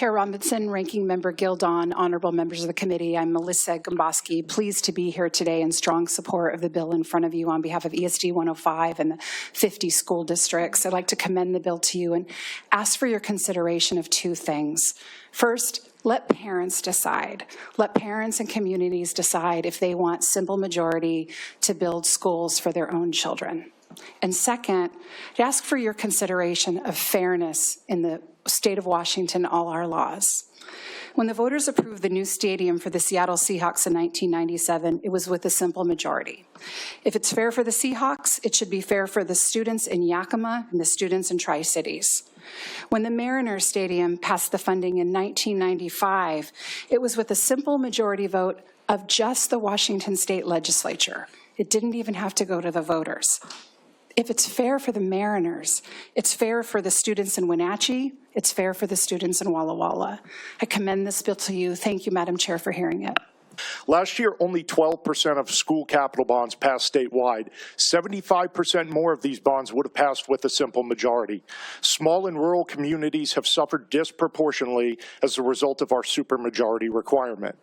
Chair Robinson, Ranking Member Gildon, honorable members of the committee, I'm Melissa Gomboski, pleased to be here today in strong support of the bill in front of you on behalf of ESD 105 and the 50 school districts. I'd like to commend the bill to you and ask for your consideration of two things. First, let parents decide. Let parents and communities decide if they want simple majority to build schools for their own children. And second, I'd ask for your consideration of fairness in the state of Washington, all our laws. When the voters approved the new stadium for the Seattle Seahawks in 1997, it was with a simple majority. If it's fair for the Seahawks, it should be fair for the students in Yakima and the students in Tri-Cities. When the Mariners Stadium passed the funding in 1995, it was with a simple majority vote of just the Washington State Legislature. It didn't even have to go to the voters. If it's fair for the Mariners, it's fair for the students in Wenatchee, it's fair for the students in Walla Walla. I commend this bill to you. Thank you, Madam Chair, for hearing it. Last year, only 12% of school capital bonds passed statewide. 75% more of these bonds would have passed with a simple majority. Small and rural communities have suffered disproportionately as a result of our supermajority requirement.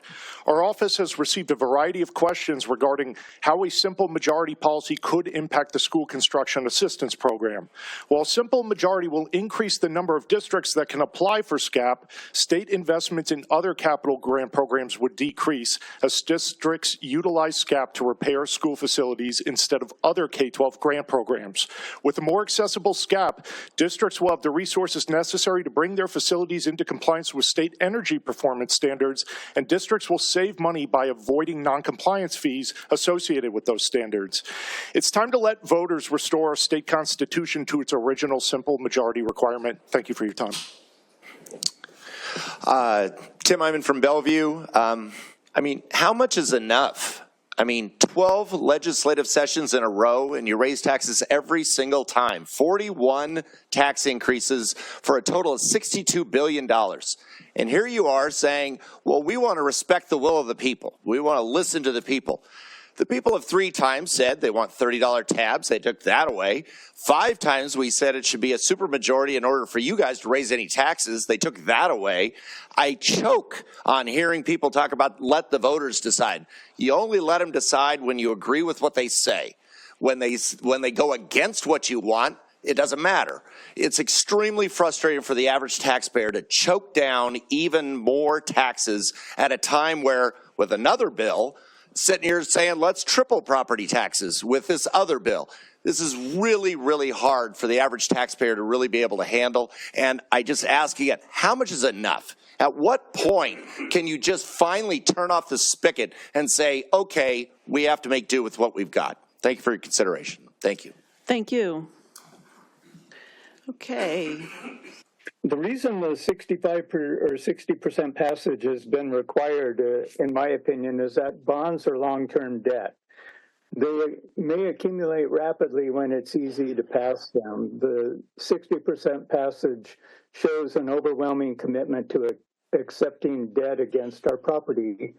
Our office has received a variety of questions regarding how a simple majority policy could impact the school construction assistance program. While simple majority will increase the number of districts that can apply for SCAP, state investments in other capital grant programs would decrease as districts utilize SCAP to repair school facilities instead of other K-12 grant programs. With a more accessible SCAP, districts will have the resources necessary to bring their facilities into compliance with state energy performance standards, and districts will save money by avoiding non-compliance fees associated with those standards. It's time to let voters restore our state constitution to its original simple majority requirement. Thank you for your time. Tim Hyman from Bellevue. I mean, how much is enough? I mean, 12 legislative sessions in a row and you raise taxes every single time. 41 tax increases for a total of $62 billion. And here you are saying, well, we want to respect the will of the people. We want to listen to the people. The people have 3 times said they want $30 tabs. They took that away. 5 times we said it should be a supermajority in order for you guys to raise any taxes. They took that away. I choke on hearing people talk about let the voters decide. You only let them decide when you agree with what they say. When they go against what you want, it doesn't matter. It's extremely frustrating for the average taxpayer to choke down even more taxes at a time where, with another bill, sitting here saying, let's triple property taxes with this other bill. This is really, really hard for the average taxpayer to really be able to handle. And I just ask again, how much is enough? At what point can you just finally turn off the spigot and say, okay, we have to make do with what we've got? Thank you for your consideration. Thank you. Thank you. Okay. The reason the 60% passage has been required, in my opinion, is that bonds are long-term debt. They may accumulate rapidly when it's easy to pass them. The 60% passage shows an overwhelming commitment to accepting debt against our property,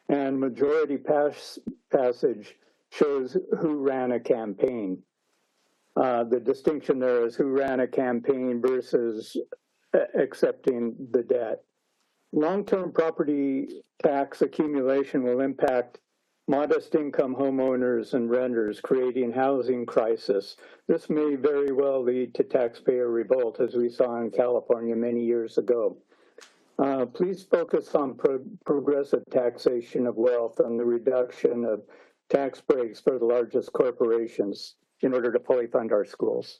and majority passage shows who ran a campaign. The distinction there is who ran a campaign versus accepting the debt. Long-term property tax accumulation will impact modest income homeowners and renters, creating housing crisis. This may very well lead to taxpayer revolt, as we saw in California many years ago. Please focus on progressive taxation of wealth and the reduction of tax breaks for the largest corporations in order to fully fund our schools.